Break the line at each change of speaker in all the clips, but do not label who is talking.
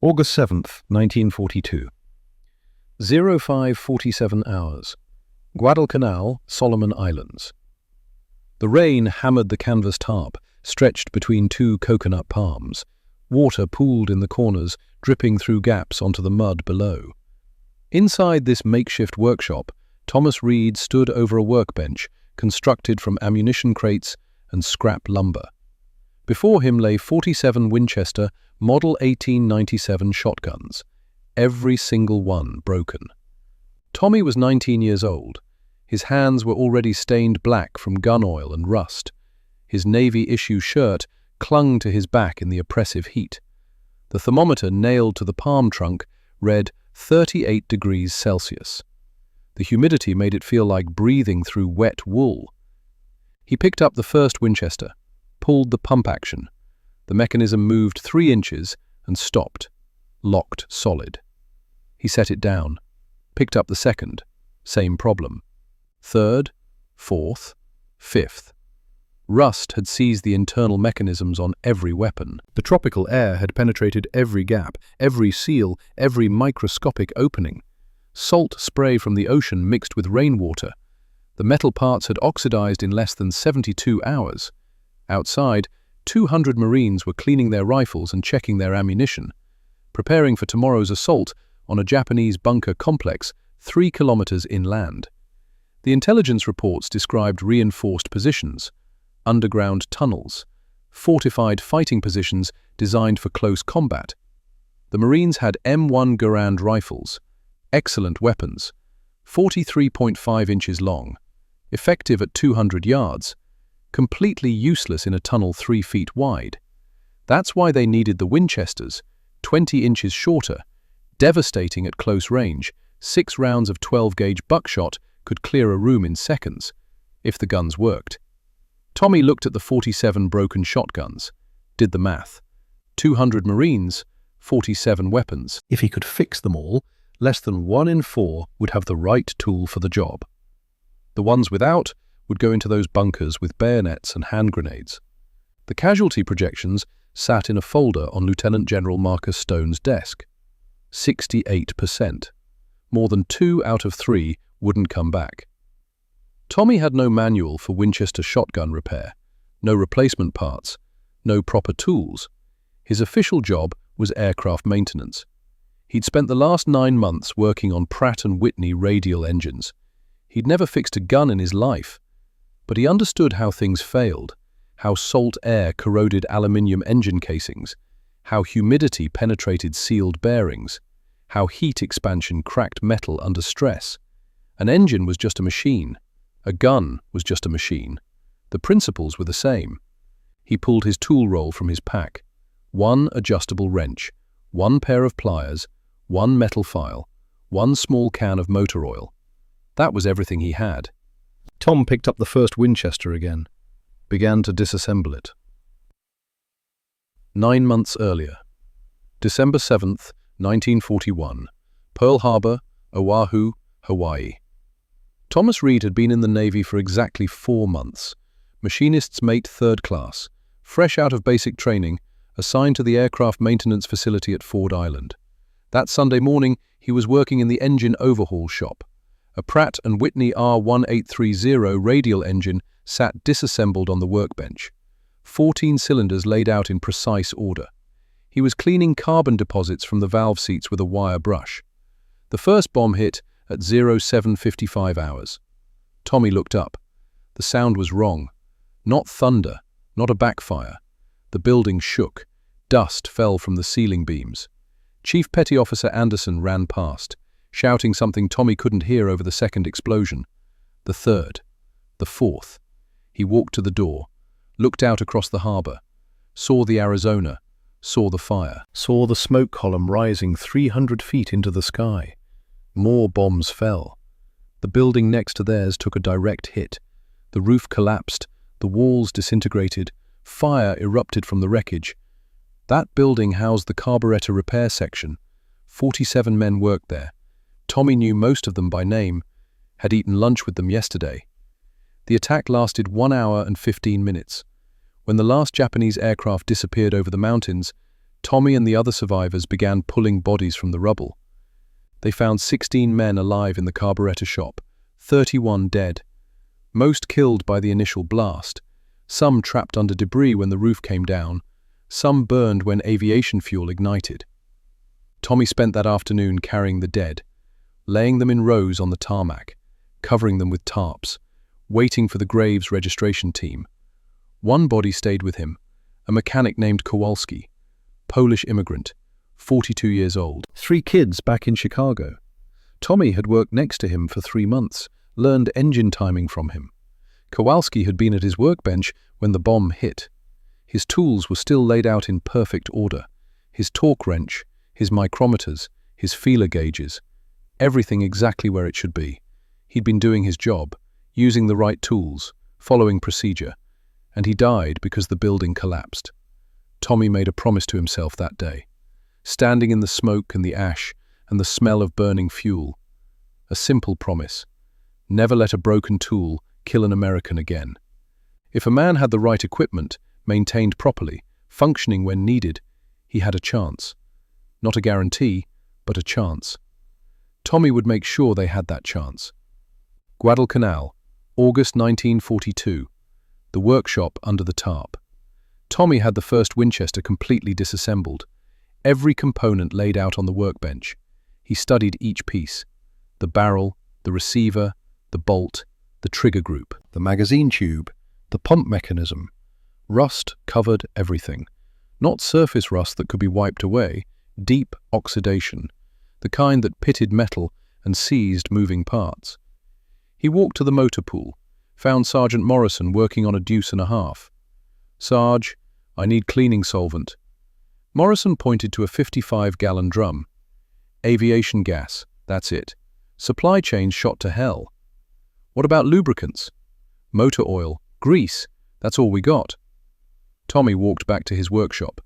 August 7th, 1942. 05:47 hours. Guadalcanal, Solomon Islands. The rain hammered the canvas tarp, stretched between two coconut palms. Water pooled in the corners, dripping through gaps onto the mud below. Inside this makeshift workshop, Thomas Reed stood over a workbench constructed from ammunition crates and scrap lumber. Before him lay 47 Winchester Model 1897 shotguns, every single one broken. Tommy was 19 years old. His hands were already stained black from gun oil and rust. His Navy-issue shirt clung to his back in the oppressive heat. The thermometer nailed to the palm trunk read 38 degrees Celsius. The humidity made it feel like breathing through wet wool. He picked up the first Winchester, pulled the pump action. The mechanism moved 3 inches and stopped, locked solid. He set it down, picked up the second, same problem. Third, fourth, fifth. Rust had seized the internal mechanisms on every weapon. The tropical air had penetrated every gap, every seal, every microscopic opening. Salt spray from the ocean mixed with rainwater. The metal parts had oxidized in less than 72 hours. Outside, 200 Marines were cleaning their rifles and checking their ammunition, preparing for tomorrow's assault on a Japanese bunker complex 3 kilometers inland. The intelligence reports described reinforced positions, underground tunnels, fortified fighting positions designed for close combat. The Marines had M1 Garand rifles, excellent weapons, 43.5 inches long, effective at 200 yards, completely useless in a tunnel 3 feet wide. That's why they needed the Winchesters, 20 inches shorter, devastating at close range. 6 rounds of 12-gauge buckshot could clear a room in seconds, if the guns worked. Tommy looked at the 47 broken shotguns, did the math. 200 Marines, 47 weapons. If he could fix them all, less than 1 in 4 would have the right tool for the job. The ones without would go into those bunkers with bayonets and hand grenades. The casualty projections sat in a folder on Lieutenant General Marcus Stone's desk. 68%. More than 2 out of 3 wouldn't come back. Tommy had no manual for Winchester shotgun repair, no replacement parts, no proper tools. His official job was aircraft maintenance. He'd spent the last 9 months working on Pratt & Whitney radial engines. He'd never fixed a gun in his life, but he understood how things failed, how salt air corroded aluminium engine casings, how humidity penetrated sealed bearings, how heat expansion cracked metal under stress. An engine was just a machine. A gun was just a machine. The principles were the same. He pulled his tool roll from his pack. 1 adjustable wrench, 1 pair of pliers, 1 metal file, 1 small can of motor oil. That was everything he had. Tom picked up the first Winchester again, began to disassemble it. 9 months earlier. December 7th, 1941. Pearl Harbor, Oahu, Hawaii. Thomas Reed had been in the Navy for exactly 4 months. Machinist's mate 3rd class, fresh out of basic training, assigned to the aircraft maintenance facility at Ford Island. That Sunday morning, he was working in the engine overhaul shop. A Pratt & Whitney R1830 radial engine sat disassembled on the workbench. 14 cylinders laid out in precise order. He was cleaning carbon deposits from the valve seats with a wire brush. The first bomb hit at 07:55 hours. Tommy looked up. The sound was wrong. Not thunder, not a backfire. The building shook. Dust fell from the ceiling beams. Chief Petty Officer Anderson ran past, shouting something Tommy couldn't hear over the second explosion. The third. The fourth. He walked to the door, looked out across the harbor, saw the Arizona, saw the fire, saw the smoke column rising 300 feet into the sky. More bombs fell. The building next to theirs took a direct hit. The roof collapsed, the walls disintegrated, fire erupted from the wreckage. That building housed the carburetor repair section. 47 men worked there. Tommy knew most of them by name, had eaten lunch with them yesterday. The attack lasted 1 hour and 15 minutes. When the last Japanese aircraft disappeared over the mountains, Tommy and the other survivors began pulling bodies from the rubble. They found 16 men alive in the carburetor shop, 31 dead, most killed by the initial blast, some trapped under debris when the roof came down, some burned when aviation fuel ignited. Tommy spent that afternoon carrying the dead, laying them in rows on the tarmac, covering them with tarps, waiting for the graves registration team. One body stayed with him, a mechanic named Kowalski, Polish immigrant, 42 years old. 3 kids back in Chicago. Tommy had worked next to him for 3 months, learned engine timing from him. Kowalski had been at his workbench when the bomb hit. His tools were still laid out in perfect order. His torque wrench, his micrometers, his feeler gauges, everything exactly where it should be. He'd been doing his job, using the right tools, following procedure, and he died because the building collapsed. Tommy made a promise to himself that day, standing in the smoke and the ash and the smell of burning fuel. A simple promise: never let a broken tool kill an American again. If a man had the right equipment, maintained properly, functioning when needed, he had a chance. Not a guarantee, but a chance. Tommy would make sure they had that chance. Guadalcanal, August 1942. The workshop under the tarp. Tommy had the first Winchester completely disassembled, every component laid out on the workbench. He studied each piece: the barrel, the receiver, the bolt, the trigger group, the magazine tube, the pump mechanism. Rust covered everything. Not surface rust that could be wiped away, deep oxidation, the kind that pitted metal and seized moving parts. He walked to the motor pool, found Sergeant Morrison working on a deuce and a half. "Sarge, I need cleaning solvent." Morrison pointed to a 55-gallon drum. "Aviation gas, that's it. Supply chains shot to hell." "What about lubricants?" "Motor oil, grease, that's all we got." Tommy walked back to his workshop.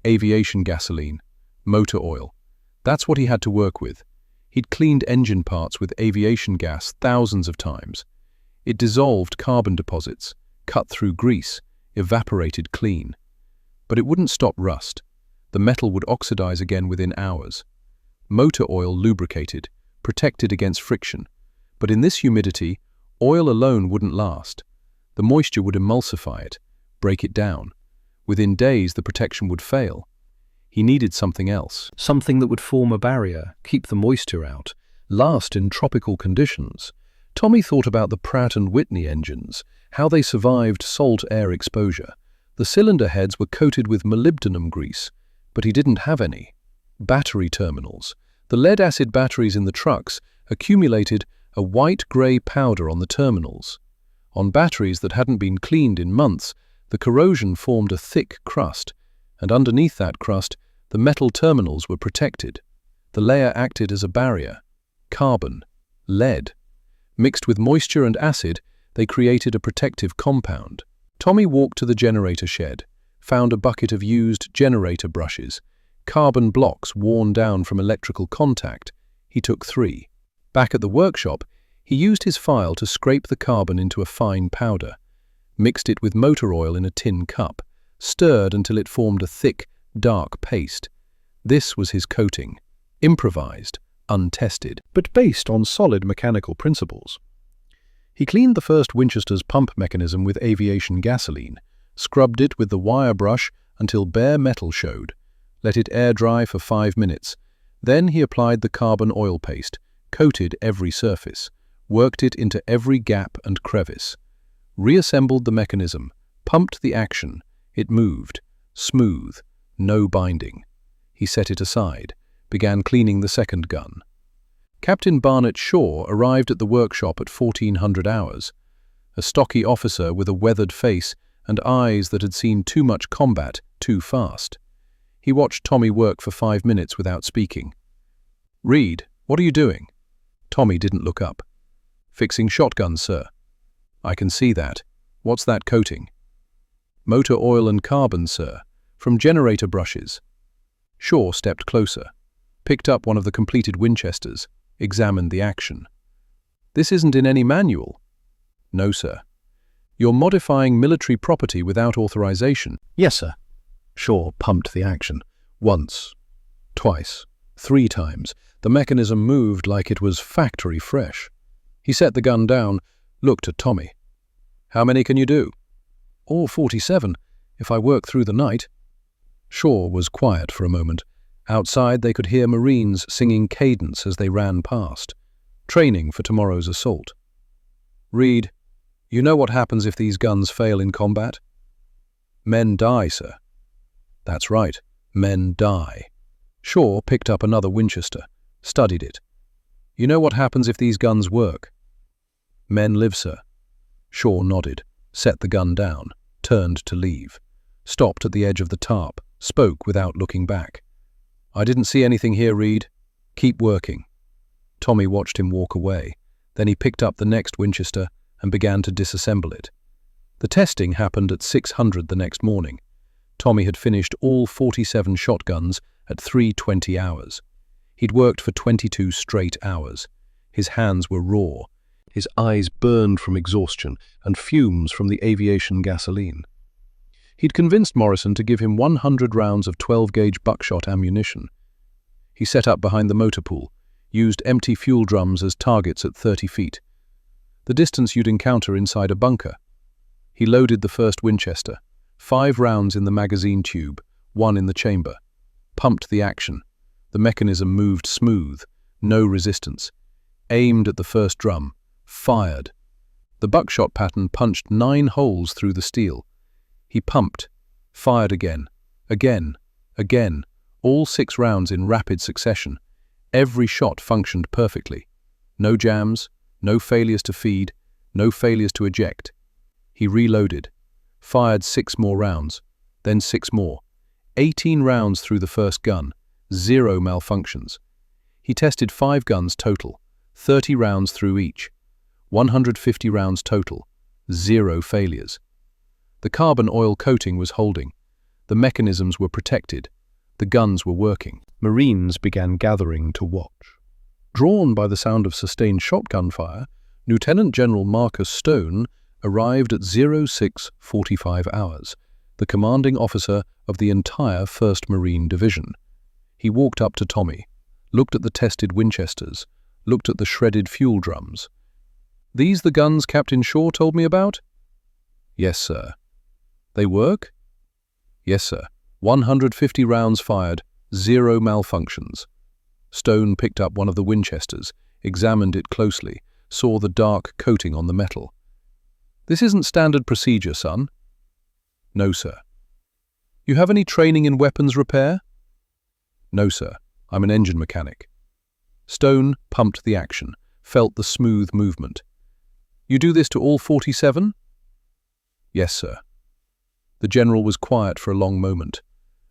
Aviation gasoline, motor oil. That's what he had to work with. He'd cleaned engine parts with aviation gas thousands of times. It dissolved carbon deposits, cut through grease, evaporated clean. But it wouldn't stop rust. The metal would oxidize again within hours. Motor oil lubricated, protected against friction. But in this humidity, oil alone wouldn't last. The moisture would emulsify it, break it down. Within days, the protection would fail. He needed something else. Something that would form a barrier, keep the moisture out, last in tropical conditions. Tommy thought about the Pratt & Whitney engines, how they survived salt air exposure. The cylinder heads were coated with molybdenum grease, but he didn't have any. Battery terminals. The lead-acid batteries in the trucks accumulated a white-grey powder on the terminals. On batteries that hadn't been cleaned in months, the corrosion formed a thick crust, and underneath that crust, the metal terminals were protected. The layer acted as a barrier. Carbon, lead. Mixed with moisture and acid, they created a protective compound. Tommy walked to the generator shed, found a bucket of used generator brushes, carbon blocks worn down from electrical contact. He took 3. Back at the workshop, he used his file to scrape the carbon into a fine powder, mixed it with motor oil in a tin cup, stirred until it formed a thick, dark paste. This was his coating, improvised, untested, but based on solid mechanical principles. He cleaned the first Winchester's pump mechanism with aviation gasoline, scrubbed it with the wire brush until bare metal showed, let it air dry for 5 minutes. Then he applied the carbon oil paste, coated every surface, worked it into every gap and crevice, reassembled the mechanism, pumped the action. It moved, smooth, no binding. He set it aside, began cleaning the second gun. Captain Barnett Shaw arrived at the workshop at 1400 hours, a stocky officer with a weathered face and eyes that had seen too much combat too fast. He watched Tommy work for 5 minutes without speaking. "Reed, what are you doing?" Tommy didn't look up. "Fixing shotguns, sir." "I can see that. What's that coating?" "Motor oil and carbon, sir, from generator brushes." Shaw stepped closer, picked up one of the completed Winchesters, examined the action. "This isn't in any manual." "No, sir." "You're modifying military property without authorization." "Yes, sir." Shaw pumped the action. Once, twice, 3 times, the mechanism moved like it was factory fresh. He set the gun down, looked at Tommy. "How many can you do?" "All 47, if I work through the night." Shaw was quiet for a moment. Outside they could hear Marines singing cadence as they ran past, training for tomorrow's assault. "Reed, you know what happens if these guns fail in combat?" "Men die, sir." "That's right, men die." Shaw picked up another Winchester, studied it. "You know what happens if these guns work?" "Men live, sir." Shaw nodded, set the gun down, turned to leave, stopped at the edge of the tarp, spoke without looking back. "I didn't see anything here, Reed. Keep working." Tommy watched him walk away. Then he picked up the next Winchester and began to disassemble it. The testing happened at 600 the next morning. Tommy had finished all 47 shotguns at 3:20 hours. He'd worked for 22 straight hours. His hands were raw. His eyes burned from exhaustion and fumes from the aviation gasoline. He'd convinced Morrison to give him 100 rounds of 12-gauge buckshot ammunition. He set up behind the motor pool, used empty fuel drums as targets at 30 feet, the distance you'd encounter inside a bunker. He loaded the first Winchester, 5 rounds in the magazine tube, 1 in the chamber, pumped the action. The mechanism moved smooth, no resistance. Aimed at the first drum, fired. The buckshot pattern punched 9 holes through the steel. He pumped, fired again, all 6 rounds in rapid succession. Every shot functioned perfectly. No jams, no failures to feed, no failures to eject. He reloaded, fired 6 more rounds, then 6 more. 18 rounds through the first gun, 0 malfunctions. He tested 5 guns total, 30 rounds through each, 150 rounds total, 0 failures. The carbon oil coating was holding. The mechanisms were protected. The guns were working. Marines began gathering to watch. Drawn by the sound of sustained shotgun fire, Lieutenant General Marcus Stone arrived at 06:45 hours, the commanding officer of the entire 1st Marine Division. He walked up to Tommy, looked at the tested Winchesters, looked at the shredded fuel drums. "These the guns Captain Shaw told me about?" "Yes, sir." "They work?" "Yes, sir. 150 rounds fired, 0 malfunctions." Stone picked up one of the Winchesters, examined it closely, saw the dark coating on the metal. "This isn't standard procedure, son." "No, sir." "You have any training in weapons repair?" "No, sir. I'm an engine mechanic." Stone pumped the action, felt the smooth movement. "You do this to all 47? "Yes, sir." The general was quiet for a long moment.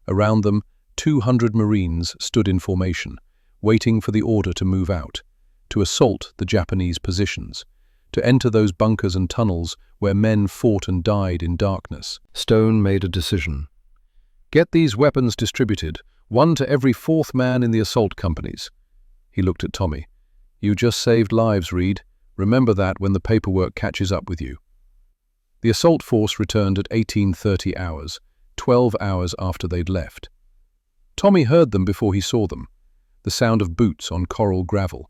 Around them, 200 Marines stood in formation, waiting for the order to move out, to assault the Japanese positions, to enter those bunkers and tunnels where men fought and died in darkness. Stone made a decision. "Get these weapons distributed, 1 to every 4th man in the assault companies." He looked at Tommy. "You just saved lives, Reed. Remember that when the paperwork catches up with you." The assault force returned at 18:30 hours, 12 hours after they'd left. Tommy heard them before he saw them. The sound of boots on coral gravel,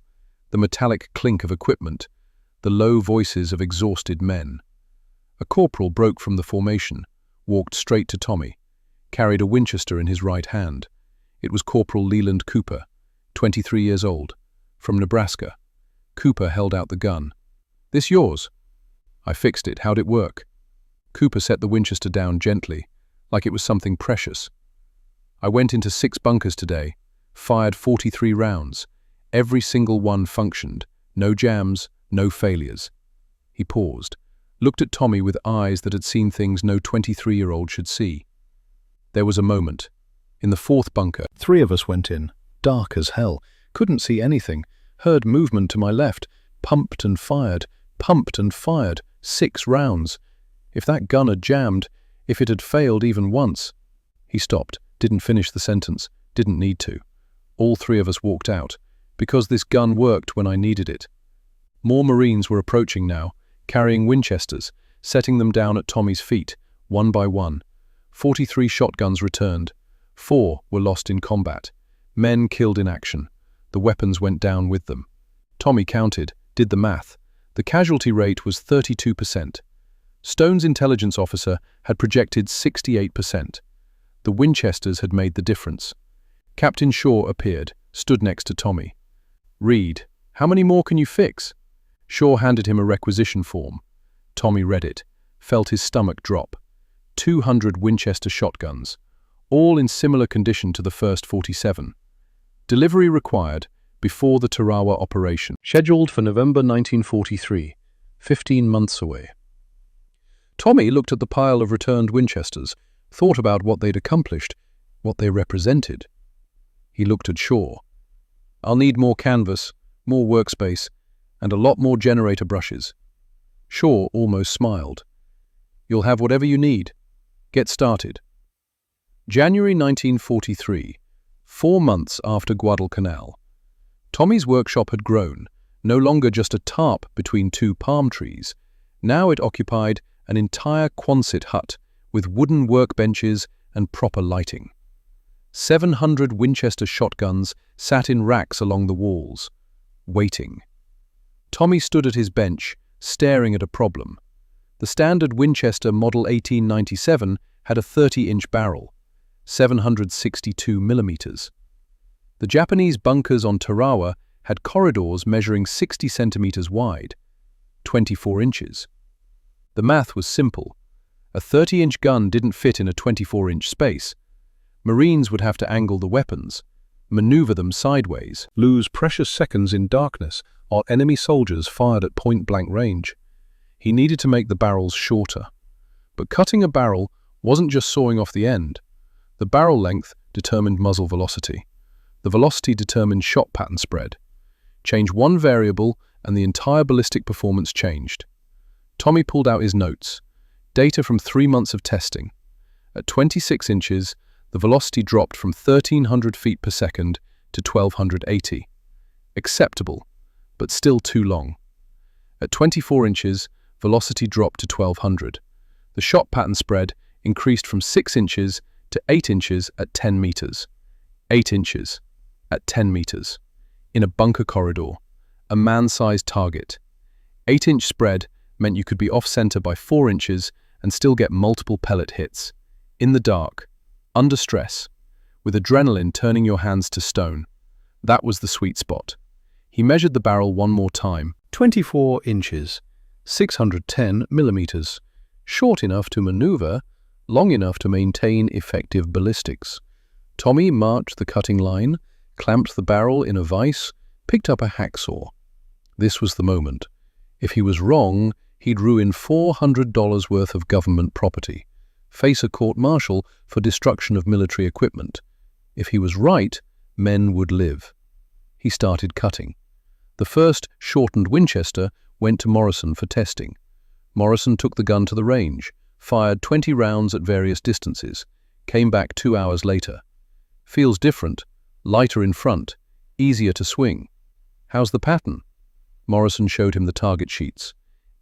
the metallic clink of equipment, the low voices of exhausted men. A corporal broke from the formation, walked straight to Tommy, carried a Winchester in his right hand. It was Corporal Leland Cooper, 23 years old, from Nebraska. Cooper held out the gun. "This yours?" "I fixed it. How'd it work?" Cooper set the Winchester down gently, like it was something precious. "I went into 6 bunkers today, fired 43 rounds. Every single one functioned. No jams, no failures." He paused, looked at Tommy with eyes that had seen things no 23-year-old should see. There was a moment. In the 4th bunker, 3 of us went in, dark as hell, couldn't see anything, heard movement to my left, pumped and fired, 6 rounds. If that gun had jammed, if it had failed even once. He stopped, didn't finish the sentence, didn't need to. All 3 of us walked out, because this gun worked when I needed it. More Marines were approaching now, carrying Winchesters, setting them down at Tommy's feet, one by one. 43 shotguns returned, 4 were lost in combat. Men killed in action. The weapons went down with them. Tommy counted, did the math. The casualty rate was 32%. Stone's intelligence officer had projected 68%. The Winchesters had made the difference. Captain Shaw appeared, stood next to Tommy. "Read, how many more can you fix?" Shaw handed him a requisition form. Tommy read it, felt his stomach drop. 200 Winchester shotguns, all in similar condition to the first 47. Delivery required before the Tarawa operation. Scheduled for November 1943, 15 months away. Tommy looked at the pile of returned Winchesters, thought about what they'd accomplished, what they represented. He looked at Shaw. "I'll need more canvas, more workspace, and a lot more generator brushes." Shaw almost smiled. "You'll have whatever you need. Get started." January 1943, 4 months after Guadalcanal. Tommy's workshop had grown, no longer just a tarp between 2 palm trees. Now it occupied an entire Quonset hut with wooden workbenches and proper lighting. 700 Winchester shotguns sat in racks along the walls, waiting. Tommy stood at his bench, staring at a problem. The standard Winchester Model 1897 had a 30-inch barrel, 762 millimeters. The Japanese bunkers on Tarawa had corridors measuring 60 centimeters wide, 24 inches. The math was simple. A 30-inch gun didn't fit in a 24-inch space. Marines would have to angle the weapons, maneuver them sideways, lose precious seconds in darkness while enemy soldiers fired at point-blank range. He needed to make the barrels shorter. But cutting a barrel wasn't just sawing off the end. The barrel length determined muzzle velocity. The velocity determined shot pattern spread. Change one variable and the entire ballistic performance changed. Tommy pulled out his notes, data from 3 months of testing. At 26 inches, the velocity dropped from 1,300 feet per second to 1,280. Acceptable, but still too long. At 24 inches, velocity dropped to 1,200. The shot pattern spread increased from 6 inches to 8 inches at 10 meters. 8 inches at 10 meters. In a bunker corridor, a man-sized target. 8-inch spread meant you could be off-center by 4 inches and still get multiple pellet hits. In the dark, under stress, with adrenaline turning your hands to stone. That was the sweet spot. He measured the barrel one more time. 24 inches, 610 millimeters. Short enough to maneuver, long enough to maintain effective ballistics. Tommy marked the cutting line, clamped the barrel in a vise, picked up a hacksaw. This was the moment. If he was wrong, he'd ruin $400 worth of government property, face a court-martial for destruction of military equipment. If he was right, men would live. He started cutting. The first shortened Winchester went to Morrison for testing. Morrison took the gun to the range, fired 20 rounds at various distances, came back 2 hours later. "Feels different, lighter in front, easier to swing. How's the pattern?" Morrison showed him the target sheets.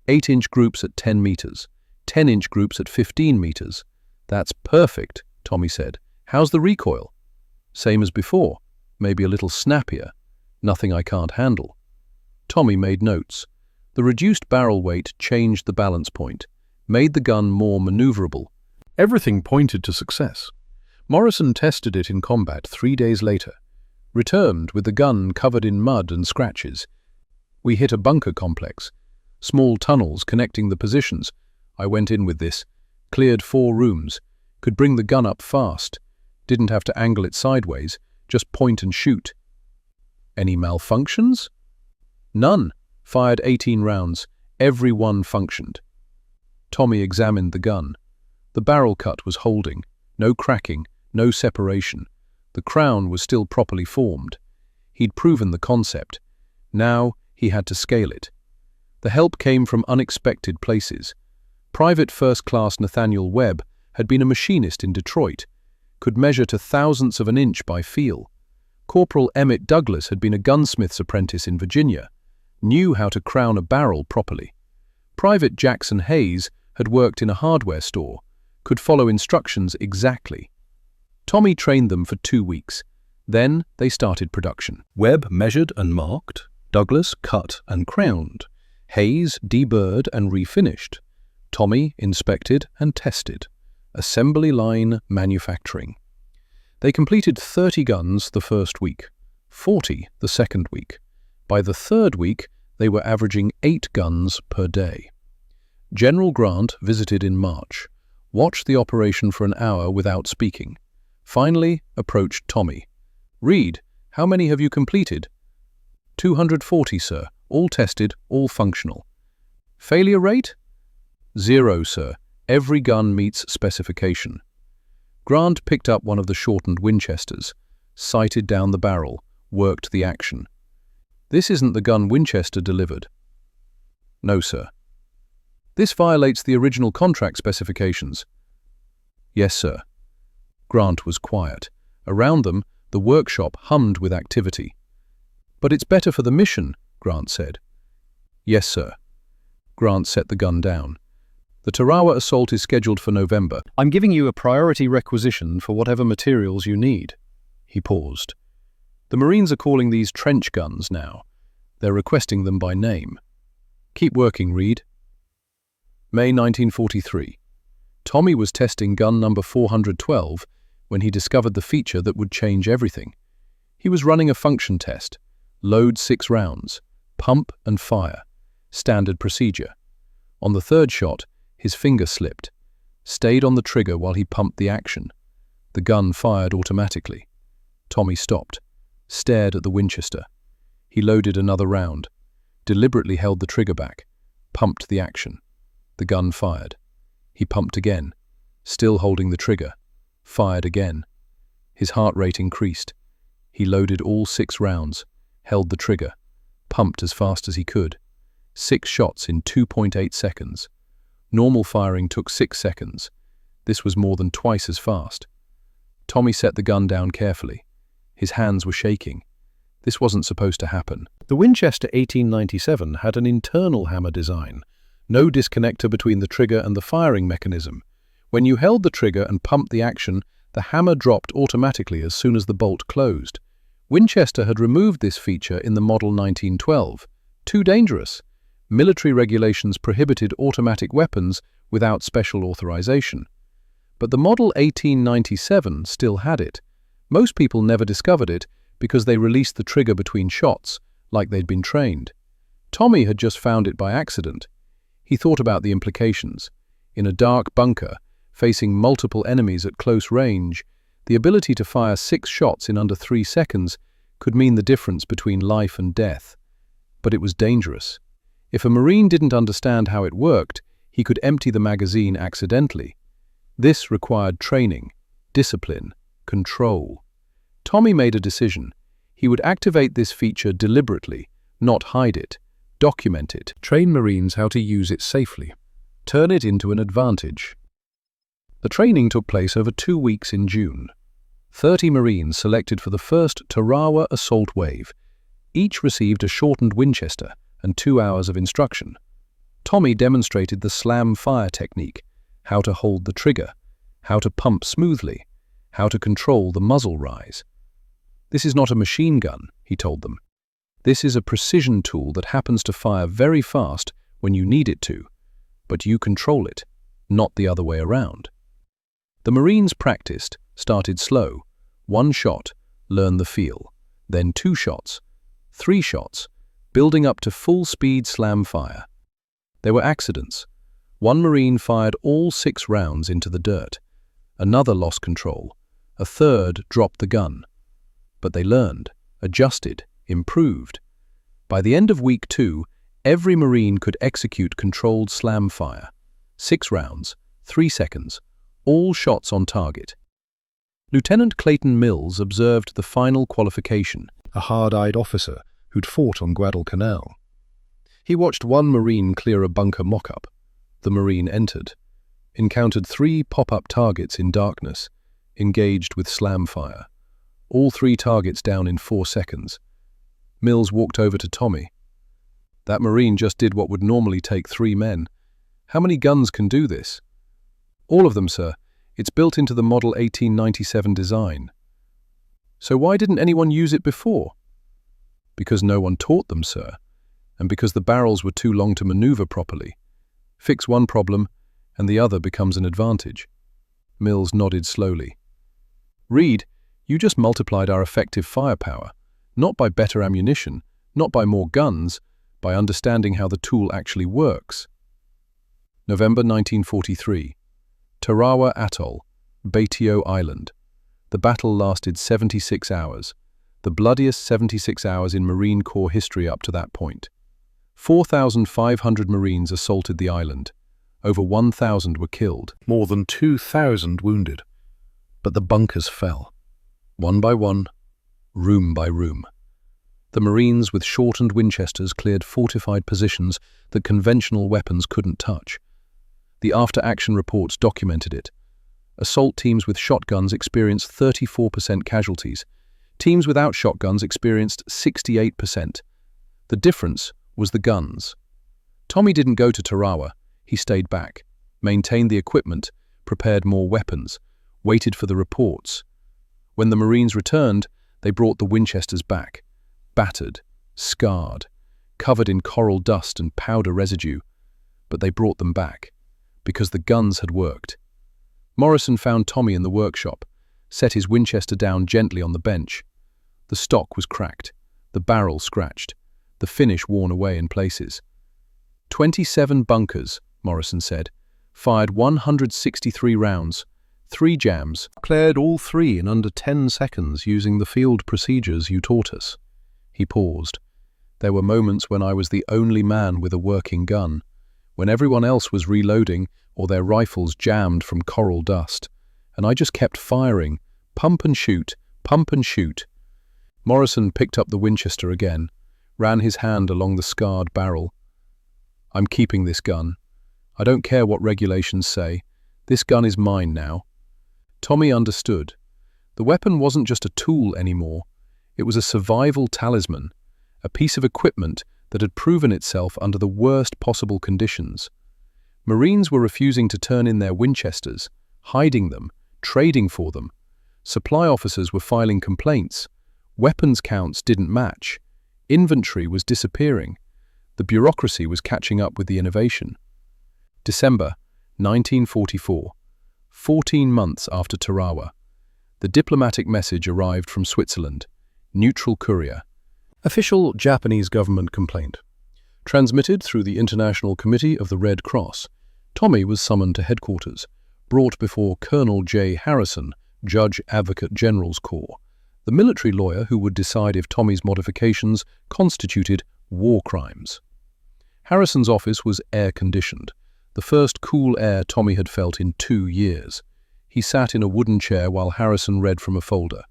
8-inch groups at 10 meters, 10-inch groups at 15 meters. "That's perfect," Tommy said. "How's the recoil?" "Same as before, maybe a little snappier. Nothing I can't handle." Tommy made notes. The reduced barrel weight changed the balance point, made the gun more maneuverable. Everything pointed to success. Morrison tested it in combat 3 days later. Returned with the gun covered in mud and scratches. "We hit a bunker complex. Small tunnels connecting the positions. I went in with this. Cleared 4 rooms. Could bring the gun up fast. Didn't have to angle it sideways, just point and shoot." "Any malfunctions?" "None. Fired 18 rounds. Every one functioned." Tommy examined the gun. The barrel cut was holding. No cracking, no separation. The crown was still properly formed. He'd proven the concept. Now he had to scale it. The help came from unexpected places. Private First Class Nathaniel Webb had been a machinist in Detroit, could measure to thousandths of an inch by feel. Corporal Emmett Douglas had been a gunsmith's apprentice in Virginia, knew how to crown a barrel properly. Private Jackson Hayes had worked in a hardware store, could follow instructions exactly. Tommy trained them for 2 weeks. Then they started production. Webb measured and marked. Douglas cut and crowned. Hayes deburred and refinished. Tommy inspected and tested. Assembly line manufacturing. They completed 30 guns the first week, 40 the second week. By the third week, they were averaging 8 guns per day. General Grant visited in March, watched the operation for an hour without speaking. Finally, approached Tommy. "Reed, how many have you completed?" 240, sir. All tested, all functional." "Failure rate?" "0, sir. Every gun meets specification." Grant picked up one of the shortened Winchesters, sighted down the barrel, worked the action. "This isn't the gun Winchester delivered." "No, sir." "This violates the original contract specifications." "Yes, sir." Grant was quiet. Around them, the workshop hummed with activity. "But it's better for the mission," Grant said. "Yes, sir." Grant set the gun down. "The Tarawa assault is scheduled for November. I'm giving you a priority requisition for whatever materials you need." He paused. "The Marines are calling these trench guns now. They're requesting them by name. Keep working, Reed." May 1943. Tommy was testing gun number 412 when he discovered the feature that would change everything. He was running a function test. Load 6 rounds. Pump and fire. Standard procedure. On the third shot, his finger slipped. Stayed on the trigger while he pumped the action. The gun fired automatically. Tommy stopped. Stared at the Winchester. He loaded another round. Deliberately held the trigger back. Pumped the action. The gun fired. He pumped again. Still holding the trigger. Fired again. His heart rate increased. He loaded all 6 rounds. Held the trigger. Pumped as fast as he could. 6 shots in 2.8 seconds. Normal firing took 6 seconds. This was more than twice as fast. Tommy set the gun down carefully. His hands were shaking. This wasn't supposed to happen. The Winchester 1897 had an internal hammer design. No disconnector between the trigger and the firing mechanism. When you held the trigger and pumped the action, the hammer dropped automatically as soon as the bolt closed. Winchester had removed this feature in the model 1912. Too dangerous. Military regulations prohibited automatic weapons without special authorization. But the model 1897 still had it. Most people never discovered it because they released the trigger between shots, like they'd been trained. Tommy had just found it by accident. He thought about the implications. In a dark bunker, facing multiple enemies at close range, the ability to fire 6 shots in under 3 seconds could mean the difference between life and death. But it was dangerous. If a Marine didn't understand how it worked, he could empty the magazine accidentally. This required training, discipline, control. Tommy made a decision. He would activate this feature deliberately, not hide it, document it, train Marines how to use it safely, turn it into an advantage. The training took place over 2 weeks in June. 30 Marines selected for the first Tarawa assault wave. Each received a shortened Winchester and 2 hours of instruction. Tommy demonstrated the slam fire technique, how to hold the trigger, how to pump smoothly, how to control the muzzle rise. "This is not a machine gun," he told them. "This is a precision tool that happens to fire very fast when you need it to, but you control it, not the other way around." The Marines practiced, started slow, 1 shot, learn the feel, then 2 shots, 3 shots, building up to full-speed slam fire. There were accidents. 1 Marine fired all 6 rounds into the dirt. Another lost control. A third dropped the gun. But they learned, adjusted, improved. By the end of week 2, every Marine could execute controlled slam fire. 6 rounds, 3 seconds, all shots on target. Lieutenant Clayton Mills observed the final qualification, a hard-eyed officer who'd fought on Guadalcanal. He watched 1 Marine clear a bunker mock-up. The Marine entered, encountered 3 pop-up targets in darkness, engaged with slam fire. All 3 targets down in 4 seconds. Mills walked over to Tommy. "That Marine just did what would normally take 3 men. How many guns can do this?" "All of them, sir. It's built into the Model 1897 design. So why didn't anyone use it before? Because no one taught them, sir, and because the barrels were too long to maneuver properly. Fix one problem, and the other becomes an advantage. Mills nodded slowly. Reed, you just multiplied our effective firepower, not by better ammunition, not by more guns, by understanding how the tool actually works. November 1943. Tarawa Atoll, Baitio Island. The battle lasted 76 hours, the bloodiest 76 hours in Marine Corps history up to that point. 4,500 Marines assaulted the island. Over 1,000 were killed, more than 2,000 wounded. But the bunkers fell, one by one, room by room. The Marines with shortened Winchesters cleared fortified positions that conventional weapons couldn't touch. The after-action reports documented it. Assault teams with shotguns experienced 34% casualties. Teams without shotguns experienced 68%. The difference was the guns. Tommy didn't go to Tarawa. He stayed back, maintained the equipment, prepared more weapons, waited for the reports. When the Marines returned, they brought the Winchesters back, battered, scarred, covered in coral dust and powder residue. But they brought them back, because the guns had worked. Morrison found Tommy in the workshop, set his Winchester down gently on the bench. The stock was cracked, the barrel scratched, the finish worn away in places. 27 bunkers, Morrison said, fired 163 rounds, 3 jams, cleared all 3 in under 10 seconds using the field procedures you taught us. He paused. There were moments when I was the only man with a working gun, when everyone else was reloading or their rifles jammed from coral dust, and I just kept firing, pump and shoot, pump and shoot. Morrison picked up the Winchester again, ran his hand along the scarred barrel. I'm keeping this gun. I don't care what regulations say. This gun is mine now. Tommy understood. The weapon wasn't just a tool anymore. It was a survival talisman, a piece of equipment that had proven itself under the worst possible conditions. Marines were refusing to turn in their Winchesters, hiding them, trading for them. Supply officers were filing complaints. Weapons counts didn't match. Inventory was disappearing. The bureaucracy was catching up with the innovation. December 1944, 14 months after Tarawa. The diplomatic message arrived from Switzerland. Neutral courier. Official Japanese government complaint. Transmitted through the International Committee of the Red Cross. Tommy was summoned to headquarters, brought before Colonel J. Harrison, Judge Advocate General's Corps, the military lawyer who would decide if Tommy's modifications constituted war crimes. Harrison's office was air-conditioned, the first cool air Tommy had felt in 2 years. He sat in a wooden chair while Harrison read from a folder.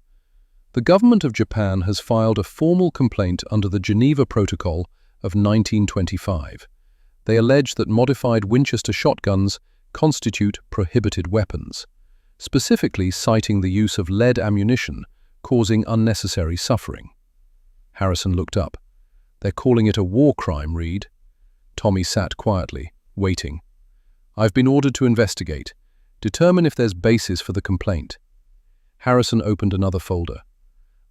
The government of Japan has filed a formal complaint under the Geneva Protocol of 1925. They allege that modified Winchester shotguns constitute prohibited weapons, specifically citing the use of lead ammunition, causing unnecessary suffering. Harrison looked up. They're calling it a war crime, Reed. Tommy sat quietly, waiting. I've been ordered to investigate, determine if there's basis for the complaint. Harrison opened another folder.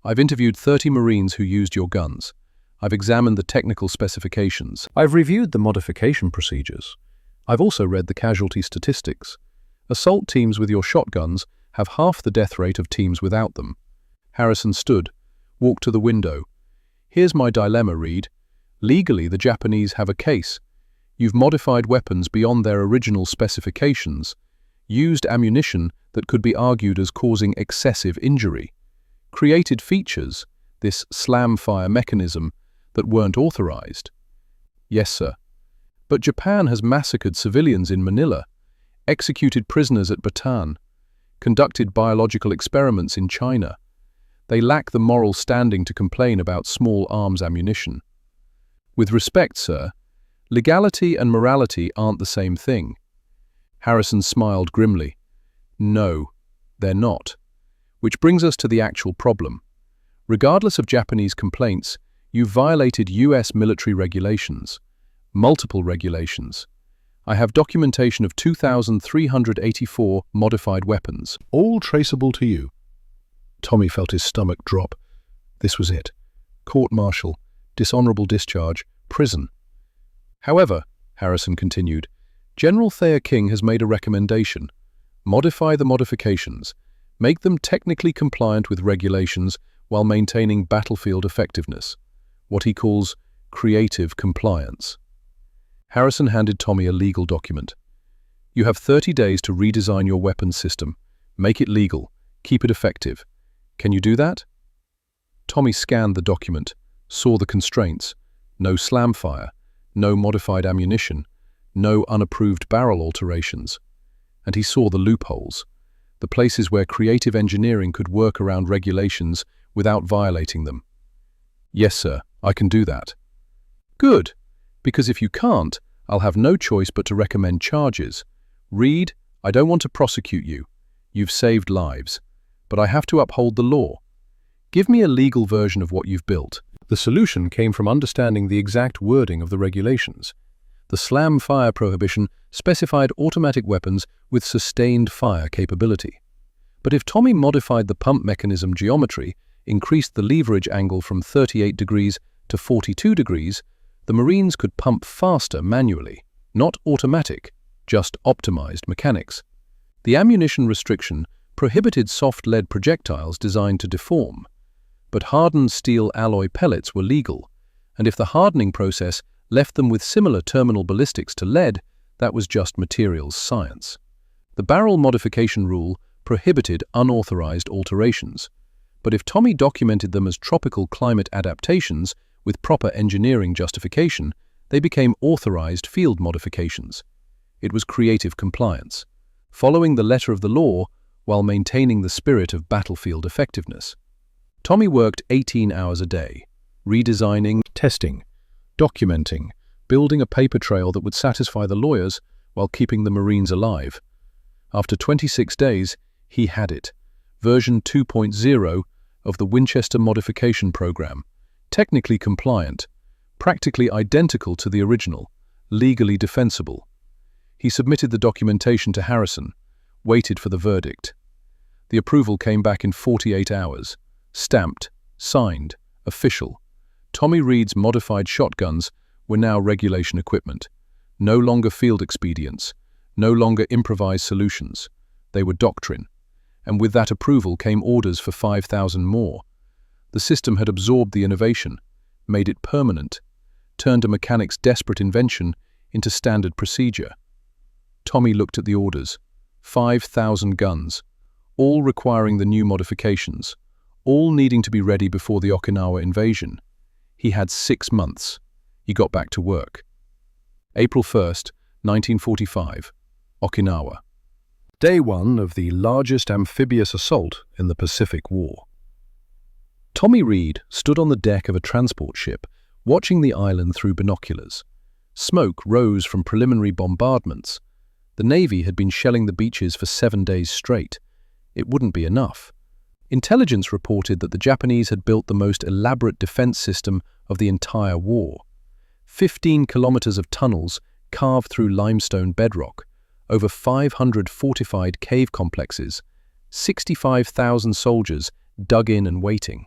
I've interviewed 30 Marines who used your guns. I've examined the technical specifications. I've reviewed the modification procedures. I've also read the casualty statistics. Assault teams with your shotguns have half the death rate of teams without them. Harrison stood, walked to the window. Here's my dilemma, Reed. Legally, the Japanese have a case. You've modified weapons beyond their original specifications, used ammunition that could be argued as causing excessive injury, created features, this slam-fire mechanism, that weren't authorized. Yes, sir. But Japan has massacred civilians in Manila, executed prisoners at Bataan, conducted biological experiments in China. They lack the moral standing to complain about small arms ammunition. With respect, sir, legality and morality aren't the same thing. Harrison smiled grimly. No, they're not. Which brings us to the actual problem. Regardless of Japanese complaints, you violated US military regulations, multiple regulations. I have documentation of 2,384 modified weapons, all traceable to you. Tommy felt his stomach drop. This was it. Court-martial, dishonorable discharge, prison. However, Harrison continued, General Thayer King has made a recommendation. Modify the modifications. Make them technically compliant with regulations while maintaining battlefield effectiveness. What he calls creative compliance. Harrison handed Tommy a legal document. You have 30 days to redesign your weapons system. Make it legal. Keep it effective. Can you do that? Tommy scanned the document, saw the constraints. No slam fire, no modified ammunition, no unapproved barrel alterations. And he saw the loopholes, the places where creative engineering could work around regulations without violating them. Yes, sir, I can do that. Good, because if you can't, I'll have no choice but to recommend charges. Reed, I don't want to prosecute you. You've saved lives. But I have to uphold the law. Give me a legal version of what you've built. The solution came from understanding the exact wording of the regulations. The slam fire prohibition specified automatic weapons with sustained fire capability. But if Tommy modified the pump mechanism geometry, increased the leverage angle from 38 degrees to 42 degrees, the Marines could pump faster manually, not automatic, just optimized mechanics. The ammunition restriction prohibited soft lead projectiles designed to deform, but hardened steel alloy pellets were legal, and if the hardening process left them with similar terminal ballistics to lead, that was just materials science. The barrel modification rule prohibited unauthorized alterations, but if Tommy documented them as tropical climate adaptations with proper engineering justification, they became authorized field modifications. It was creative compliance, following the letter of the law while maintaining the spirit of battlefield effectiveness. Tommy worked 18 hours a day, redesigning, testing, documenting, building a paper trail that would satisfy the lawyers while keeping the Marines alive. After 26 days, he had it, version 2.0 of the Winchester Modification Program, technically compliant, practically identical to the original, legally defensible. He submitted the documentation to Harrison, waited for the verdict. The approval came back in 48 hours, stamped, signed, official. Tommy Reed's modified shotguns were now regulation equipment, no longer field expedients, no longer improvised solutions. They were doctrine, and with that approval came orders for 5,000 more. The system had absorbed the innovation, made it permanent, turned a mechanic's desperate invention into standard procedure. Tommy looked at the orders. 5,000 guns, all requiring the new modifications, all needing to be ready before the Okinawa invasion. He had 6 months. He got back to work. April 1st, 1945, Okinawa. Day 1 of the largest amphibious assault in the Pacific War. Tommy Reed stood on the deck of a transport ship, watching the island through binoculars. Smoke rose from preliminary bombardments. The Navy had been shelling the beaches for 7 days straight. It wouldn't be enough. Intelligence reported that the Japanese had built the most elaborate defense system of the entire war. 15 kilometers of tunnels carved through limestone bedrock, over 500 fortified cave complexes, 65,000 soldiers dug in and waiting.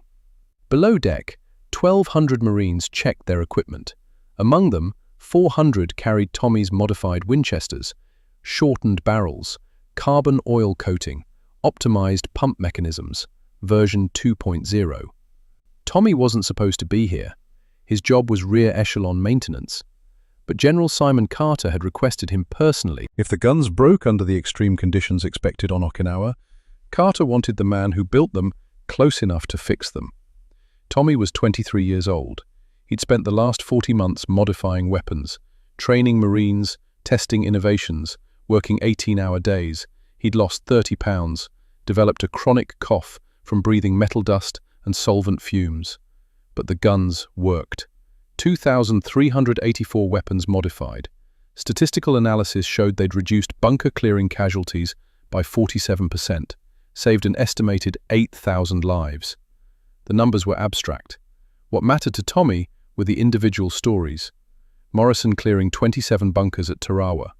Below deck, 1,200 Marines checked their equipment. Among them, 400 carried Tommy's modified Winchesters, shortened barrels, carbon oil coating, optimized pump mechanisms, version 2.0. Tommy wasn't supposed to be here. His job was rear echelon maintenance. But General Simon Carter had requested him personally. If the guns broke under the extreme conditions expected on Okinawa, Carter wanted the man who built them close enough to fix them. Tommy was 23 years old. He'd spent the last 40 months modifying weapons, training Marines, testing innovations, working 18-hour days. He'd lost 30 pounds, developed a chronic cough from breathing metal dust and solvent fumes. But the guns worked. 2,384 weapons modified. Statistical analysis showed they'd reduced bunker-clearing casualties by 47%, saved an estimated 8,000 lives. The numbers were abstract. What mattered to Tommy were the individual stories. Morrison clearing 27 bunkers at Tarawa,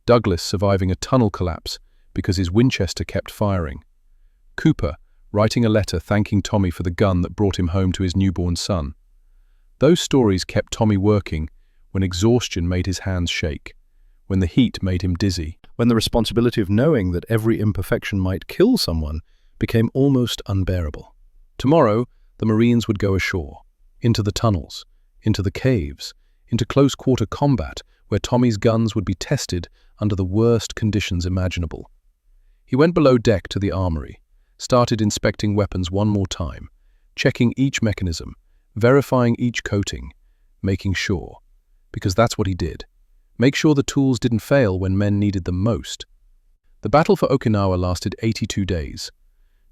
Douglas surviving a tunnel collapse because his Winchester kept firing. Cooper writing a letter thanking Tommy for the gun that brought him home to his newborn son. Those stories kept Tommy working when exhaustion made his hands shake, when the heat made him dizzy, when the responsibility of knowing that every imperfection might kill someone became almost unbearable. Tomorrow, the Marines would go ashore, into the tunnels, into the caves, into close-quarter combat where Tommy's guns would be tested under the worst conditions imaginable. He went below deck to the armory, started inspecting weapons one more time, checking each mechanism, verifying each coating, making sure, because that's what he did. Make sure the tools didn't fail when men needed them most. The battle for Okinawa lasted 82 days.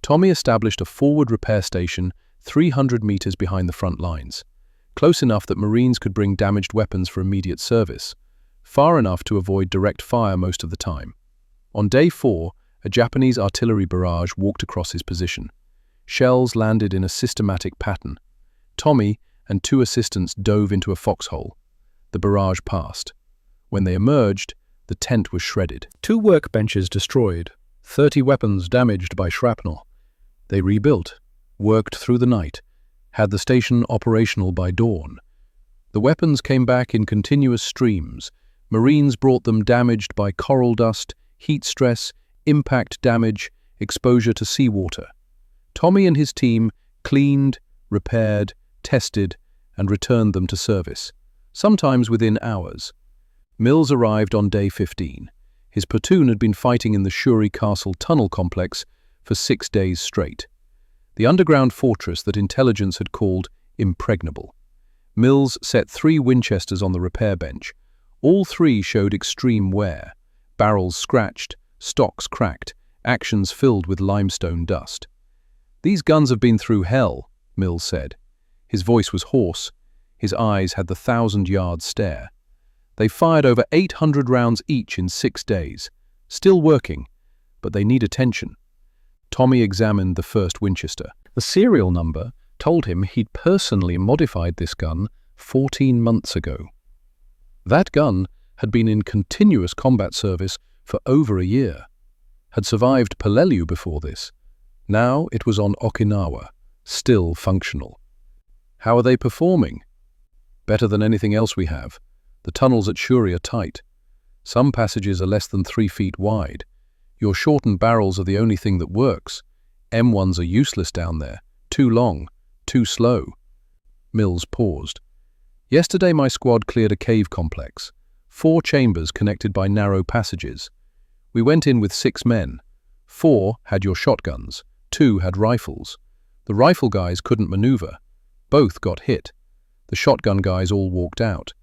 Tommy established a forward repair station 300 meters behind the front lines, close enough that Marines could bring damaged weapons for immediate service, far enough to avoid direct fire most of the time. On day 4, a Japanese artillery barrage walked across his position. Shells landed in a systematic pattern. Tommy and 2 assistants dove into a foxhole. The barrage passed. When they emerged, the tent was shredded. 2 workbenches destroyed, 30 weapons damaged by shrapnel. They rebuilt, worked through the night, had the station operational by dawn. The weapons came back in continuous streams. Marines brought them damaged by coral dust, heat stress, impact damage, exposure to seawater. Tommy and his team cleaned, repaired, tested, and returned them to service, sometimes within hours. Mills arrived on day 15. His platoon had been fighting in the Shuri Castle tunnel complex for 6 days straight, the underground fortress that intelligence had called impregnable. Mills set 3 Winchesters on the repair bench. All 3 showed extreme wear, barrels scratched, stocks cracked, actions filled with limestone dust. "These guns have been through hell," Mills said. His voice was hoarse. His eyes had the 1,000-yard stare. "They fired over 800 rounds each in 6 days. Still working, but they need attention." Tommy examined the first Winchester. The serial number told him he'd personally modified this gun 14 months ago. That gun had been in continuous combat service for over a year, had survived Peleliu before this. Now it was on Okinawa, still functional. "How are they performing?" "Better than anything else we have. The tunnels at Shuri are tight. Some passages are less than 3 feet wide. Your shortened barrels are the only thing that works. M1s are useless down there. Too long, too slow." Mills paused. "Yesterday my squad cleared a cave complex, 4 chambers connected by narrow passages. We went in with 6 men. 4 had your shotguns, 2 had rifles. The rifle guys couldn't maneuver. Both got hit. The shotgun guys all walked out,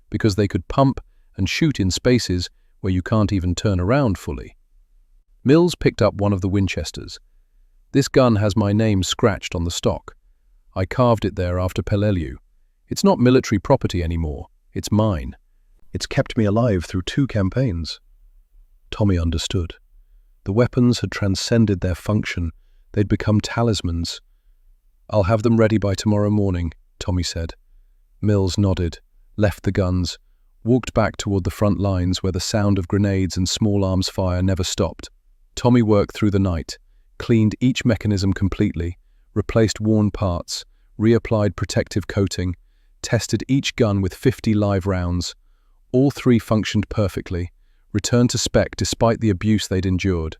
because they could pump and shoot in spaces where you can't even turn around fully." Mills picked up one of the Winchesters. "This gun has my name scratched on the stock. I carved it there after Peleliu. It's not military property anymore. It's mine. It's kept me alive through 2 campaigns." Tommy understood. The weapons had transcended their function. They'd become talismans. "I'll have them ready by tomorrow morning," Tommy said. Mills nodded, left the guns, walked back toward the front lines where the sound of grenades and small arms fire never stopped. Tommy worked through the night, cleaned each mechanism completely, replaced worn parts, reapplied protective coating, tested each gun with 50 live rounds. All 3 functioned perfectly, returned to spec despite the abuse they'd endured.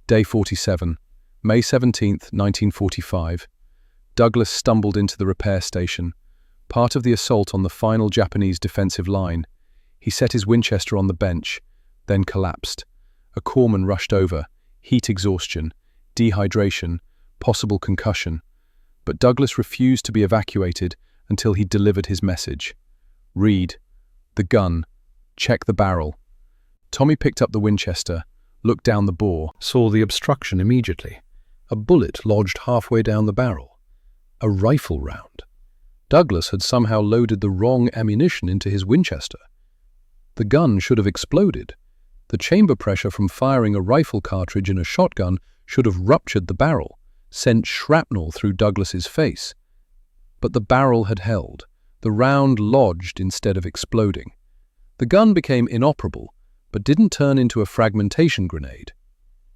Day 47, May 17, 1945. Douglas stumbled into the repair station, part of the assault on the final Japanese defensive line. He set his Winchester on the bench, then collapsed. A corpsman rushed over, heat exhaustion, dehydration, possible concussion. But Douglas refused to be evacuated until he delivered his message. "Read. The gun. Check the barrel." Tommy picked up the Winchester, looked down the bore, saw the obstruction immediately. A bullet lodged halfway down the barrel. A rifle round. Douglas had somehow loaded the wrong ammunition into his Winchester. The gun should have exploded. The chamber pressure from firing a rifle cartridge in a shotgun should have ruptured the barrel, sent shrapnel through Douglas's face. But the barrel had held. The round lodged instead of exploding. The gun became inoperable, but didn't turn into a fragmentation grenade.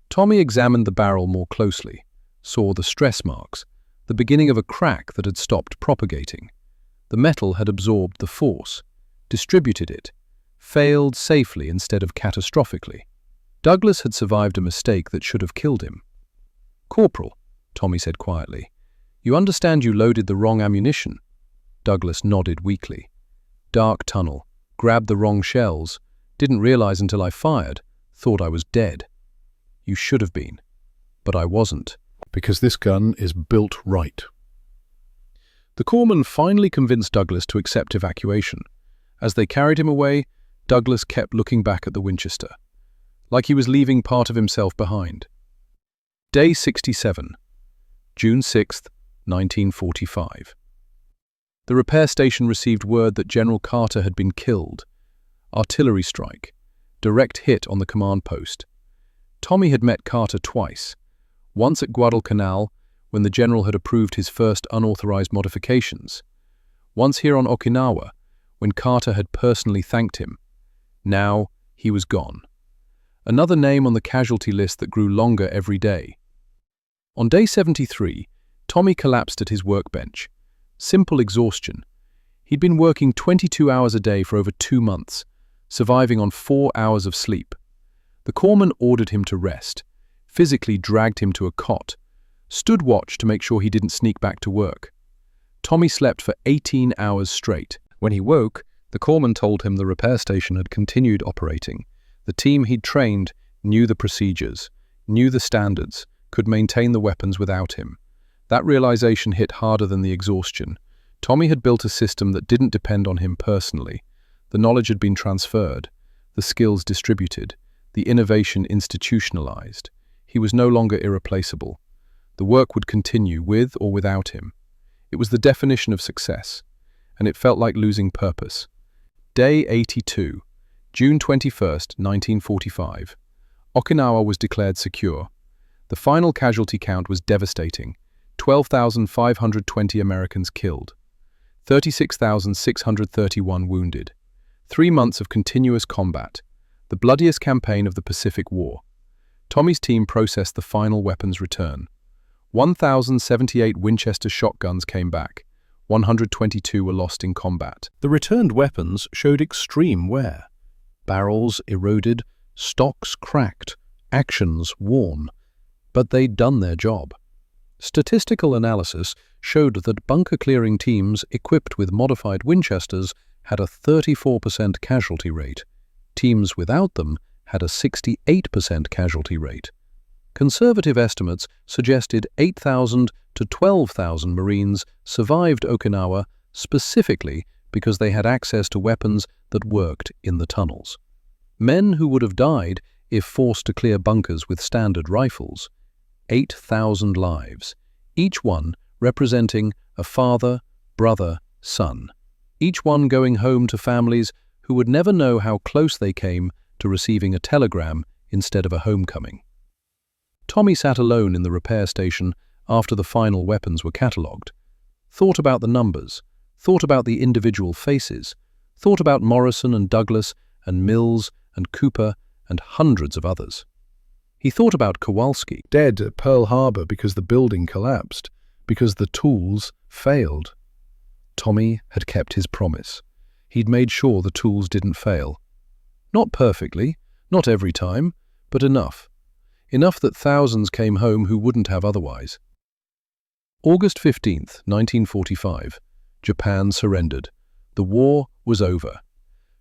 Tommy examined the barrel more closely, saw the stress marks, the beginning of a crack that had stopped propagating. The metal had absorbed the force, distributed it, failed safely instead of catastrophically. Douglas had survived a mistake that should have killed him. "Corporal," Tommy said quietly, "you understand you loaded the wrong ammunition?" Douglas nodded weakly. "Dark tunnel, grabbed the wrong shells, didn't realize until I fired, thought I was dead." "You should have been." "But I wasn't."
Because this gun is built right.
The corpsman finally convinced Douglas to accept evacuation. As they carried him away, Douglas kept looking back at the Winchester, like he was leaving part of himself behind. Day 67, June 6, 1945. The repair station received word that General Carter had been killed. Artillery strike, direct hit on the command post. Tommy had met Carter twice, once at Guadalcanal, when the general had approved his first unauthorized modifications, once here on Okinawa, when Carter had personally thanked him. Now he was gone. Another name on the casualty list that grew longer every day. On day 73, Tommy collapsed at his workbench. Simple exhaustion. He'd been working 22 hours a day for over 2 months, surviving on 4 hours of sleep. The corpsman ordered him to rest, physically dragged him to a cot, stood watch to make sure he didn't sneak back to work. Tommy slept for 18 hours straight. When he woke, the corpsman told him the repair station had continued operating. The team he'd trained knew the procedures, knew the standards, could maintain the weapons without him. That realization hit harder than the exhaustion. Tommy had built a system that didn't depend on him personally. The knowledge had been transferred, the skills distributed, the innovation institutionalized. He was no longer irreplaceable. The work would continue with or without him. It was the definition of success, and it felt like losing purpose. Day 82, June 21, 1945. Okinawa was declared secure. The final casualty count was devastating. 12,520 Americans killed. 36,631 wounded. 3 months of continuous combat. The bloodiest campaign of the Pacific War. Tommy's team processed the final weapons return. 1,078 Winchester shotguns came back. 122 were lost in combat.
The returned weapons showed extreme wear.
Barrels eroded, stocks cracked, actions worn. But they'd done their job. Statistical analysis showed that bunker-clearing teams equipped with modified Winchesters had a 34% casualty rate. Teams without them had a 68% casualty rate. Conservative estimates suggested 8,000 to 12,000 Marines survived Okinawa specifically because they had access to weapons that worked in the tunnels. Men who would have died if forced to clear bunkers with standard rifles. 8,000 lives, each one representing a father, brother, son. Each one going home to families who would never know how close they came to receiving a telegram instead of a homecoming. Tommy sat alone in the repair station after the final weapons were catalogued, thought about the numbers, thought about the individual faces, thought about Morrison and Douglas and Mills and Cooper and hundreds of others. He thought about Kowalski,
Dead at Pearl Harbor because the building collapsed, because the tools failed.
Tommy had kept his promise. He'd made sure the tools didn't fail. Not perfectly, not every time, but enough. Enough that thousands came home who wouldn't have otherwise. August 15th, 1945. Japan surrendered. The war was over.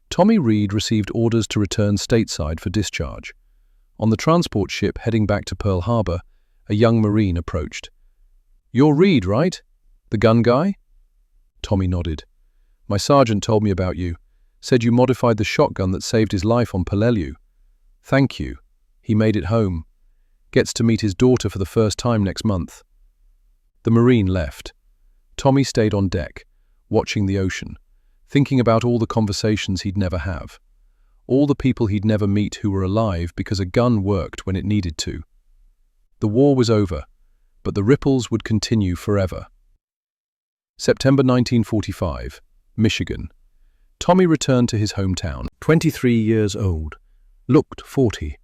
Tommy Reed received orders to return stateside for discharge. On the transport ship heading back to Pearl Harbor, a young Marine approached. "You're Reed, right? The gun guy?" Tommy nodded. "My sergeant told me about you. Said you modified the shotgun that saved his life on Peleliu. Thank you. He made it home. Gets to meet his daughter for the first time next month." The Marine left. Tommy stayed on deck, watching the ocean, thinking about all the conversations he'd never have. All the people he'd never meet who were alive because a gun worked when it needed to. The war was over, but the ripples would continue forever. September 1945, Michigan. Tommy returned to his hometown.
23 years old,
Looked 40.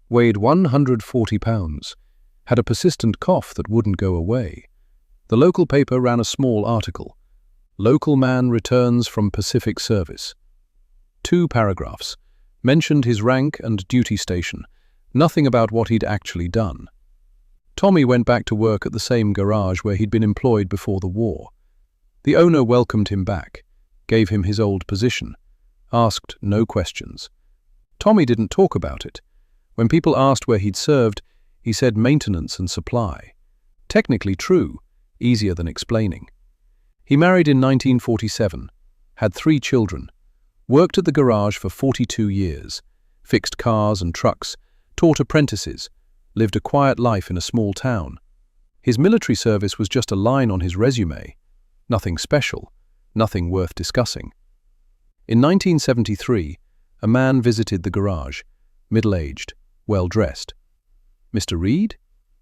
Weighed 140 pounds. Had a persistent cough that wouldn't go away. The local paper ran a small article. Local man returns from Pacific service. 2 paragraphs. Mentioned his rank and duty station. Nothing about what he'd actually done. Tommy went back to work at the same garage where he'd been employed before the war. The owner welcomed him back, gave him his old position, asked no questions. Tommy didn't talk about it. When people asked where he'd served, he said maintenance and supply. Technically true, easier than explaining. He married in 1947, had 3 children, worked at the garage for 42 years, fixed cars and trucks, taught apprentices, lived a quiet life in a small town. His military service was just a line on his resume. Nothing special, nothing worth discussing. In 1973, a man visited the garage, middle-aged, well-dressed. "Mr. Reed?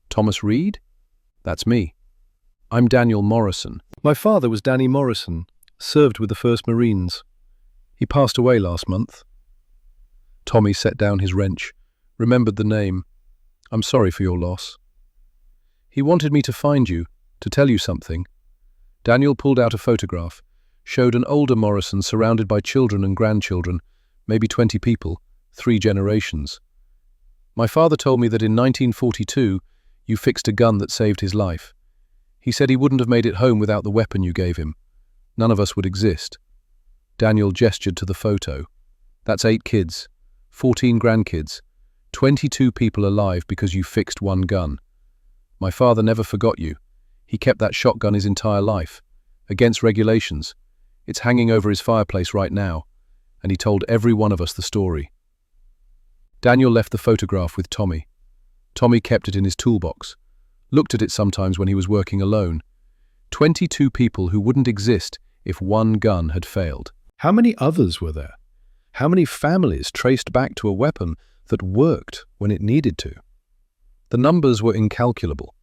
Thomas Reed? That's me. I'm Daniel Morrison."
My father was Danny Morrison, served with the 1st Marines. He passed away last month.
Tommy set down his wrench, remembered the name. "I'm sorry for your loss." "He wanted me to find you, to tell you something." Daniel pulled out a photograph, showed an older Morrison surrounded by children and grandchildren, maybe 20 people, 3 generations. "My father told me that in 1942 you fixed a gun that saved his life. He said he wouldn't have made it home without the weapon you gave him. None of us would exist." Daniel gestured to the photo. "That's 8 kids, 14 grandkids, 22 people alive because you fixed one gun. My father never forgot you. He kept that shotgun his entire life, against regulations. It's hanging over his fireplace right now, and he told every one of us the story." Daniel left the photograph with Tommy. Tommy kept it in his toolbox, looked at it sometimes when he was working alone. 22 people who wouldn't exist if one gun had failed.
How many others were there? How many families traced back to a weapon that worked when it needed to?
The numbers were incalculable.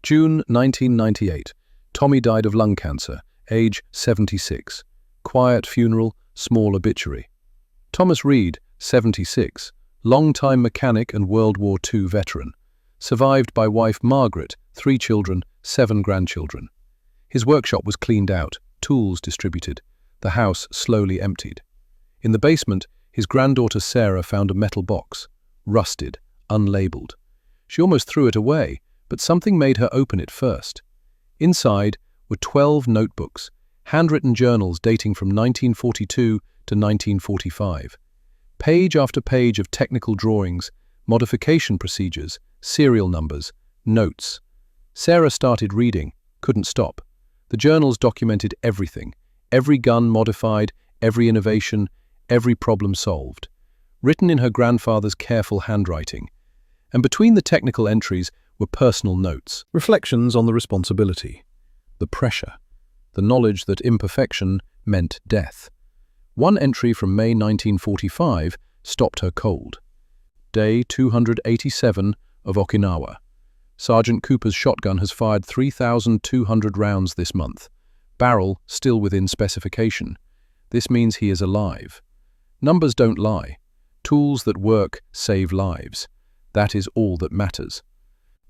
June 1998. Tommy died of lung cancer, age 76. Quiet funeral, small obituary. Thomas Reed, 76, long-time mechanic and World War II veteran. Survived by wife Margaret, 3 children, 7 grandchildren. His workshop was cleaned out, tools distributed, the house slowly emptied. In the basement, his granddaughter Sarah found a metal box, rusted, unlabeled. She almost threw it away, but something made her open it first. Inside were 12 notebooks, handwritten journals dating from 1942 to 1945. Page after page of technical drawings, modification procedures, serial numbers, notes. Sarah started reading, couldn't stop. The journals documented everything, every gun modified, every innovation, every problem solved, written in her grandfather's careful handwriting. And between the technical entries were personal notes, reflections on the responsibility, the pressure, the knowledge that imperfection meant death. One entry from May 1945 stopped her cold. Day 287 of Okinawa. Sergeant Cooper's shotgun has fired 3,200 rounds this month. Barrel still within specification. This means he is alive. Numbers don't lie. Tools that work save lives. That is all that matters.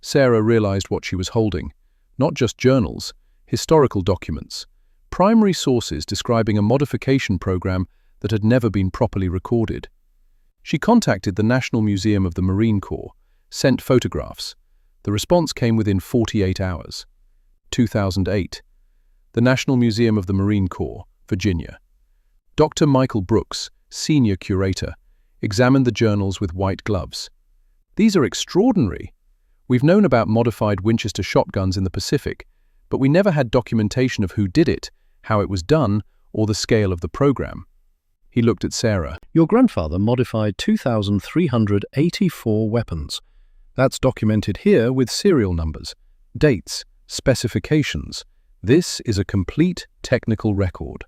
Sarah realized what she was holding. Not just journals, historical documents. Primary sources describing a modification program that had never been properly recorded. She contacted the National Museum of the Marine Corps, sent photographs. The response came within 48 hours. 2008. The National Museum of the Marine Corps, Virginia. Dr. Michael Brooks, senior curator, examined the journals with white gloves. "These are extraordinary. We've known about modified Winchester shotguns in the Pacific, but we never had documentation of who did it, how it was done, or the scale of the program." He looked at Sarah.
Your grandfather modified 2,384 weapons.
That's documented here with serial numbers, dates, specifications. This is a complete technical record.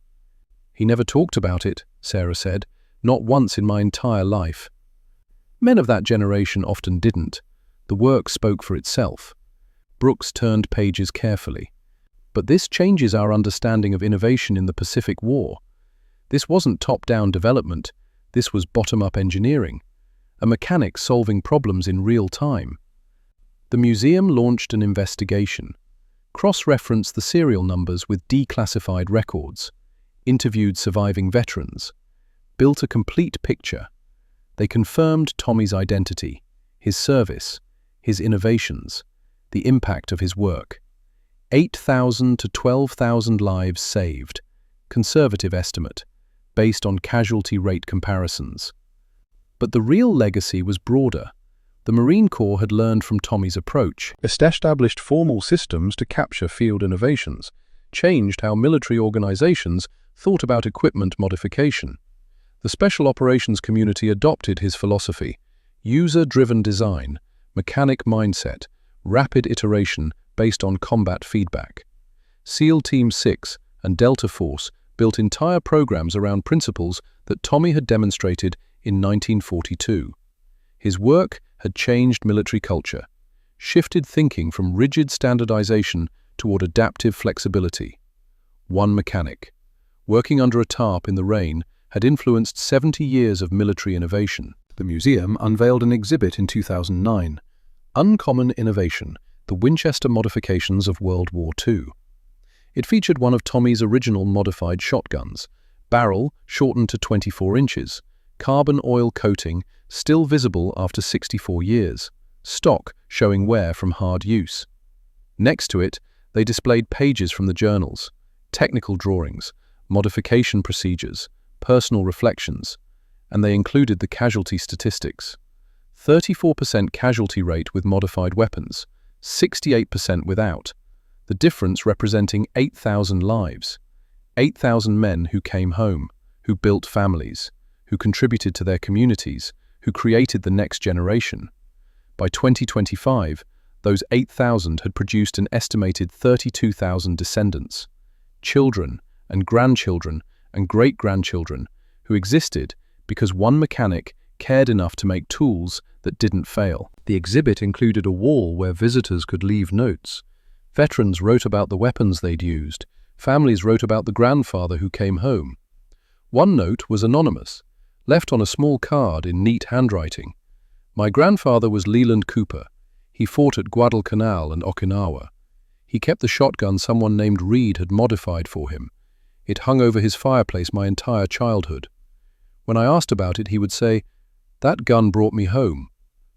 "He never talked about it," Sarah said, "not once in my entire life." Men of that generation often didn't. The work spoke for itself. Brooks turned pages carefully. But this changes our understanding of innovation in the Pacific War. This wasn't top-down development. This was bottom-up engineering. a mechanic solving problems in real time. The museum launched an investigation, cross-referenced the serial numbers with declassified records, interviewed surviving veterans, built a complete picture. They confirmed Tommy's identity, his service, his innovations, the impact of his work. 8,000 to 12,000 lives saved, conservative estimate, based on casualty rate comparisons. But the real legacy was broader. The Marine Corps had learned from Tommy's approach,
Established formal systems to capture field innovations, changed how military organizations thought about equipment modification. The special operations community adopted his philosophy: user-driven design, mechanic mindset, rapid iteration based on combat feedback. SEAL Team 6 and Delta Force built entire programs around principles that Tommy had demonstrated in 1942. His work had changed military culture, shifted thinking from rigid standardization toward adaptive flexibility. One mechanic, working under a tarp in the rain, had influenced 70 years of military innovation. The museum unveiled an exhibit in 2009, Uncommon Innovation, the Winchester Modifications of World War II. It featured one of Tommy's original modified shotguns, barrel shortened to 24 inches, carbon oil coating still visible after 64 years, stock showing wear from hard use. Next to it, they displayed pages from the journals, technical drawings, modification procedures, personal reflections, and they included the casualty statistics. 34% casualty rate with modified weapons, 68% without, the difference representing 8,000 lives, 8,000 men who came home, who built families, who contributed to their communities, who created the next generation. By 2025, those 8,000 had produced an estimated 32,000 descendants, children and grandchildren and great-grandchildren who existed because one mechanic cared enough to make tools that didn't fail. The exhibit included a wall where visitors could leave notes. Veterans wrote about the weapons they'd used. Families wrote about the grandfather who came home. One note was anonymous, left on a small card in neat handwriting. My grandfather was Leland Cooper. He fought at Guadalcanal and Okinawa. He kept the shotgun someone named Reed had modified for him. It hung over his fireplace my entire childhood. When I asked about it, he would say, "That gun brought me home.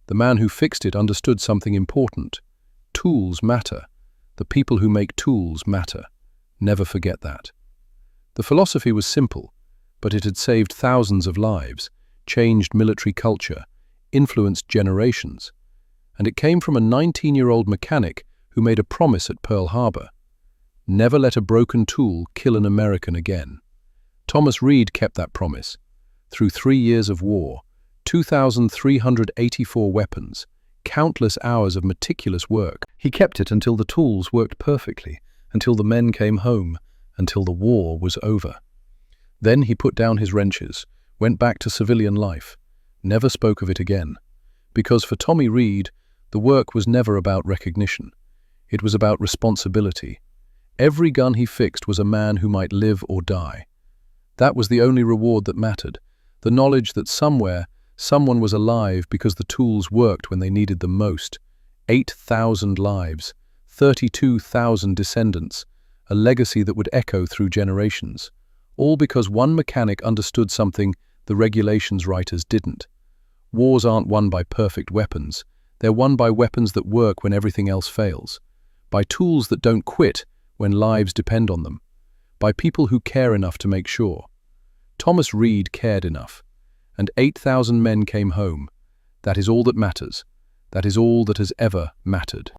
The man who fixed it understood something important. Tools matter. The people who make tools matter. Never forget that." The philosophy was simple, but it had saved thousands of lives, changed military culture, influenced generations. And it came from a 19-year-old mechanic who made a promise at Pearl Harbor: never let a broken tool kill an American again. Thomas Reed kept that promise. Through 3 years of war, 2,384 weapons, countless hours of meticulous work, he kept it until the tools worked perfectly, until the men came home, until the war was over. Then he put down his wrenches, went back to civilian life, never spoke of it again. Because for Tommy Reed, the work was never about recognition. It was about responsibility. Every gun he fixed was a man who might live or die. That was the only reward that mattered, the knowledge that somewhere, someone was alive because the tools worked when they needed them most. 8,000 lives, 32,000 descendants, a legacy that would echo through generations. All because one mechanic understood something the regulations writers didn't. Wars aren't won by perfect weapons. They're won by weapons that work when everything else fails. By tools that don't quit when lives depend on them. By people who care enough to make sure. Thomas Reed cared enough, and 8,000 men came home. That is all that matters. That is all that has ever mattered.